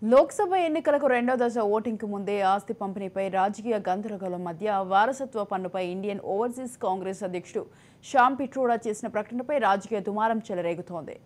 లోక్సభ ఎన్నికలకు రెండో దశ ఓటింగ్కు ముందే ఆస్తి పంపిణీపై రాజకీయ గందరగోళం మధ్య వారసత్వ పన్నుపై ఇండియన్ ఓవర్సీస్ కాంగ్రెస్ అధ్యక్షుడు శ్యామ్ పిట్రోడా చేసిన ప్రకటనపై రాజకీయ దుమారం చెలరేగుతోంది.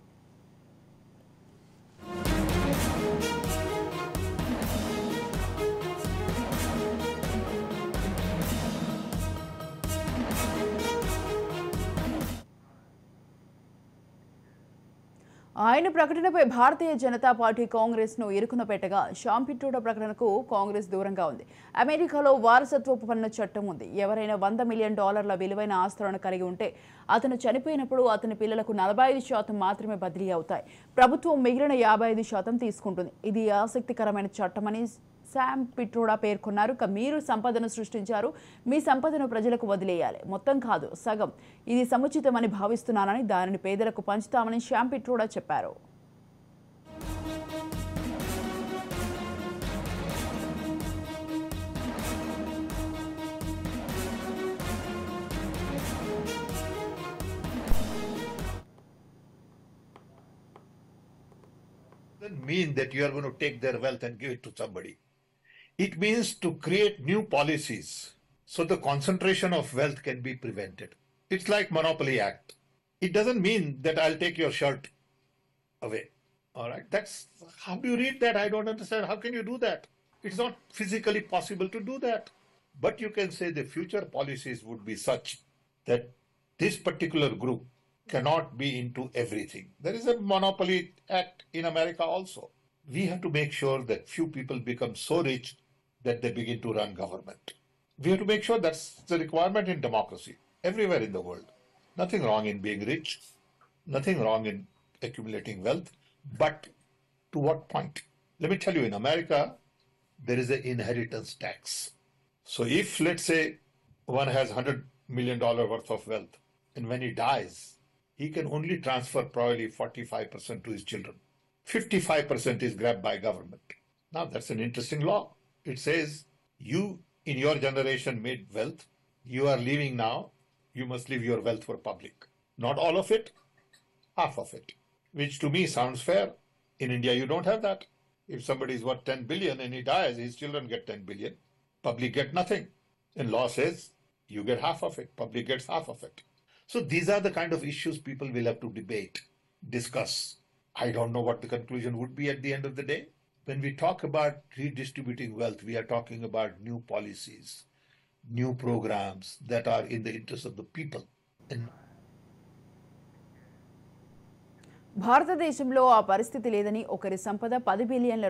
ఆయన ప్రకటనపై భారతీయ జనతా పార్టీ కాంగ్రెస్ను ఇరుకున పెట్టగా శ్యామ్ పిట్రోడా ప్రకటనకు కాంగ్రెస్ దూరంగా ఉంది. అమెరికాలో వారసత్వపు పన్ను చట్టం ఉంది. ఎవరైనా $100 మిలియన్ విలువైన ఆస్తులను కలిగి ఉంటే అతను చనిపోయినప్పుడు అతని పిల్లలకు 45% మాత్రమే బదిలీ అవుతాయి. ప్రభుత్వం మిగిలిన 55% తీసుకుంటుంది. ఇది ఆసక్తికరమైన చట్టమని శ్యామ్ పిట్రోడా పేర్కొన్నారు. మీరు సంపదను సృష్టించారు, మీ సంపదను ప్రజలకు వదిలేయాలి, మొత్తం కాదు సగం. ఇది సముచితమని భావిస్తున్నానని, దానిని పేదలకు పంచుతామని శ్యామ్ పిట్రోడా చెప్పారు. Doesn't mean that you are going to take their wealth and give it to somebody. It means to create new policies so the concentration of wealth can be prevented. It's like Monopoly Act. It doesn't mean that I'll take your shirt away. All right. That's how do you read that? I don't understand. How can you do that? It's not physically possible to do that. But you can say the future policies would be such that this particular group cannot be into everything. There is a Monopoly Act in America also. We have to make sure that few people become so rich that they begin to run government. We have to make sure that's the requirement in democracy everywhere in the world. Nothing wrong in being rich, nothing wrong in accumulating wealth, but to what point? Let me tell you, in America, there is an inheritance tax. So if, let's say, one has $100 million worth of wealth, and when he dies, he can only transfer probably 45% to his children. 55% is grabbed by government. Now that's an interesting law. It says you in your generation made wealth. You are leaving now. You must leave your wealth for public. Not all of it, half of it. Which to me sounds fair. In India you don't have that. If somebody is worth 10 billion and he dies, his children get 10 billion. Public get nothing. And law says you get half of it. Public gets half of it. So these are the kind of issues people will have to debate, discuss. I don't know what the conclusion would be at the end of the day. When we talk about redistributing wealth, we are talking about new policies, new programs that are in the interest of the people. And భారతదేశంలో ఆ పరిస్థితి లేదని, ఒకరి సంపద $10 బిలియన్ల,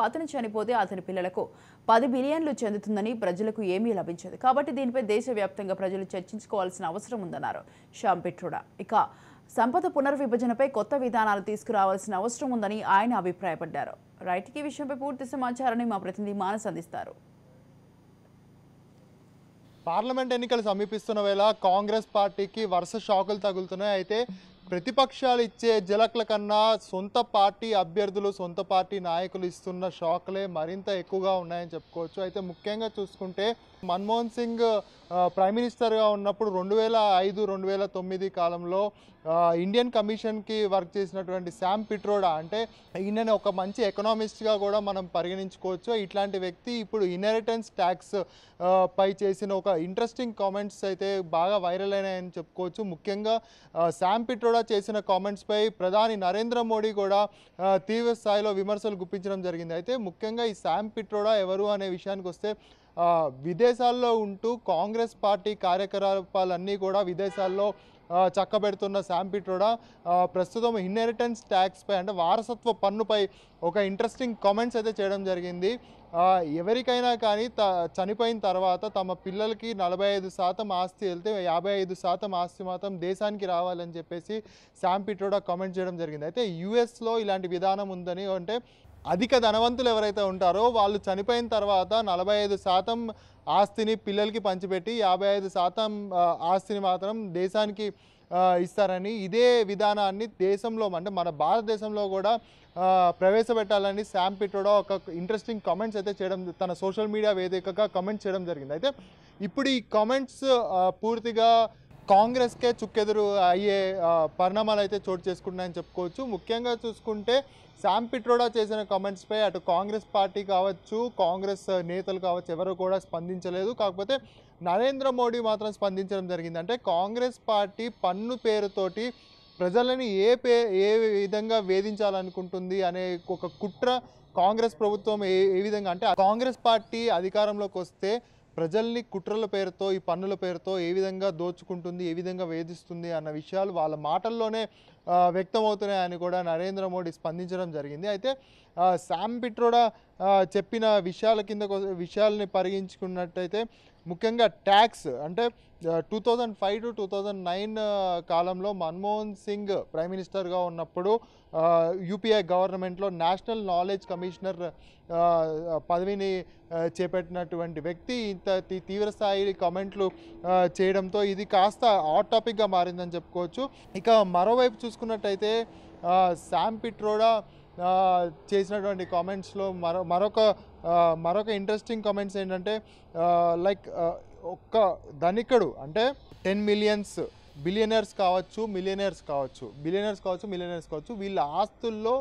అతను చనిపోతే అతని పిల్లలకు $10 బిలియన్లు చెందుతుందని, ప్రజలకు ఏమీ లభించదు. కాబట్టి దీనిపై దేశవ్యాప్తంగా ప్రజలు చర్చించుకోవాల్సిన అవసరం ఉందన్నారు శ్యామ్ పిట్రోడా. ఇక సంపద పునర్విభజనపై కొత్త విధానాలు తీసుకురావాల్సిన అవసరం ఉందని ఆయన అభిప్రాయపడ్డారు. రైట్, ఈ విషయంపై పూర్తి సమాచారాన్ని మా ప్రతినిధి మానస్ అందిస్తారు. పార్లమెంట్ ఎన్నికలు సమీపిస్తున్న వేళ కాంగ్రెస్ పార్టీకి వరుస షాకులు తగులుతున్నాయి. అయితే ప్రతిపక్షాలు ఇచ్చే జలక్ల కన్నా సొంత పార్టీ అభ్యర్థులు, సొంత పార్టీ నాయకులు ఇస్తున్న షాకులే మరింత ఎక్కువగా ఉన్నాయని చెప్పుకోవచ్చు. అయితే ముఖ్యంగా చూసుకుంటే మన్మోహన్ సింగ్ ప్రైమ్ మినిస్టర్గా ఉన్నప్పుడు 2005-2009 కాలంలో ఇండియన్ కమిషన్కి వర్క్ చేసినటువంటి శ్యామ్ పిట్రోడా, అంటే ఈయనని ఒక మంచి ఎకనామిస్ట్గా కూడా మనం పరిగణించుకోవచ్చు. ఇట్లాంటి వ్యక్తి ఇప్పుడు ఇన్హెరిటెన్స్ ట్యాక్స్ పై చేసిన ఒక ఇంట్రెస్టింగ్ కామెంట్స్ అయితే బాగా వైరల్ అయినాయని చెప్పుకోవచ్చు. ముఖ్యంగా శ్యామ్ పిట్రోడా చేసిన కామెంట్స్పై ప్రధాని నరేంద్ర మోడీ కూడా తీవ్ర స్థాయిలో విమర్శలు గుప్పించడం జరిగింది. అయితే ముఖ్యంగా ఈ శ్యామ్ పిట్రోడా ఎవరు అనే విషయానికి వస్తే, విదేశాల్లో ఉంటూ కాంగ్రెస్ పార్టీ కార్యకలాపాలన్నీ కూడా విదేశాల్లో చక్కబెడుతున్న శ్యామ్ పిట్రోడా ప్రస్తుతం ఇన్హెరిటెన్స్ ట్యాక్స్ పై, అంటే వారసత్వ పన్నుపై ఒక ఇంట్రెస్టింగ్ కామెంట్స్ అయితే చేయడం జరిగింది. ఎవరికైనా కానీ చనిపోయిన తర్వాత తమ పిల్లలకి 45% ఆస్తి వెళ్తే 55% ఆస్తి మాత్రం దేశానికి రావాలని చెప్పేసి శ్యామ్ పిట్రోడా కామెంట్ చేయడం జరిగింది. అయితే యుఎస్లో ఇలాంటి విధానం ఉందని, అంటే అధిక ధనవంతులు ఎవరైతే ఉంటారో వాళ్ళు చనిపోయిన తర్వాత 45% ఆస్తిని పిల్లలకి పంచిపెట్టి 55% ఆస్తిని మాత్రం దేశానికి ఇస్తారని, ఇదే విధానాన్ని దేశంలో, అంటే మన భారతదేశంలో కూడా ప్రవేశపెట్టాలని శ్యామ్ పిట్రోడా ఒక ఇంట్రెస్టింగ్ కామెంట్స్ అయితే చేయడం, తన సోషల్ మీడియా వేదికగా కామెంట్స్ చేయడం జరిగింది. అయితే ఇప్పుడు ఈ కామెంట్స్ పూర్తిగా కాంగ్రెస్కే చుక్కెదురు అయ్యే పరిణామాలు అయితే చోటు చేసుకుంటున్నాయని చెప్పుకోవచ్చు. ముఖ్యంగా చూసుకుంటే శామ్ పిట్రోడా చేసిన కామెంట్స్పై అటు కాంగ్రెస్ పార్టీ కావచ్చు, కాంగ్రెస్ నేతలు కావచ్చు, ఎవరు కూడా స్పందించలేదు. కాకపోతే నరేంద్ర మోడీ మాత్రం స్పందించడం జరిగింది. అంటే కాంగ్రెస్ పార్టీ పన్ను పేరుతోటి ప్రజలని ఏ విధంగా వేధించాలనుకుంటుంది అనే ఒక కుట్ర కాంగ్రెస్ ప్రభుత్వం ఏ విధంగా, అంటే కాంగ్రెస్ పార్టీ అధికారంలోకి వస్తే ప్రజల్ని కుట్రల పేరుతో, ఈ పన్నుల పేరుతో ఏ విధంగా దోచుకుంటుంది, ఏ విధంగా వేధిస్తుంది అన్న విషయాలు వాళ్ళ మాటల్లోనే వ్యక్తమవుతున్నాయని కూడా నరేంద్ర మోడీ స్పందించడం జరిగింది. అయితే శామ్ పిట్రోడా చెప్పిన విషయాలని పరిగణించుకున్నట్టయితే ముఖ్యంగా ట్యాక్స్, అంటే 2005 to 2009 కాలంలో మన్మోహన్ సింగ్ ప్రైమ్ మినిస్టర్గా ఉన్నప్పుడు యూపీఏ గవర్నమెంట్లో నేషనల్ నాలెడ్జ్ కమిషనర్ పదవిని చేపట్టినటువంటి వ్యక్తి ఇంత తీవ్రస్థాయి కామెంట్లు చేయడంతో ఇది కాస్త హాట్ టాపిక్గా మారిందని చెప్పుకోవచ్చు. ఇక మరోవైపు చూసుకున్నట్టయితే శామ్ పిట్రోడా చేసినటువంటి కామెంట్స్లో మరొక ఇంట్రెస్టింగ్ కామెంట్స్ ఏంటంటే లైక్ ఒక్క ధనికుడు, అంటే 10 millions బిలియనర్స్ కావచ్చు, మిలియనర్స్ కావచ్చు, వీళ్ళ ఆస్తుల్లో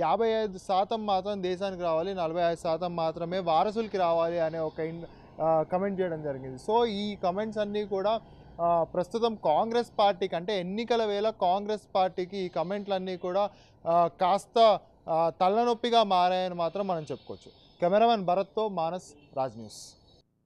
55% మాత్రం దేశానికి రావాలి, 45% మాత్రమే వారసులకి రావాలి అనే ఒక కమెంట్ చేయడం జరిగింది. సో ఈ కమెంట్స్ అన్నీ కూడా ప్రస్తుతం కాంగ్రెస్ పార్టీకి, అంటే ఎన్నికల వేళ కాంగ్రెస్ పార్టీకి ఈ కమెంట్లన్నీ కూడా కాస్త తలనొప్పిగా మారాయని మాత్రం మనం చెప్పుకోవచ్చు. కెమెరామెన్ భరత్తో మానస్, రాజ్ న్యూస్.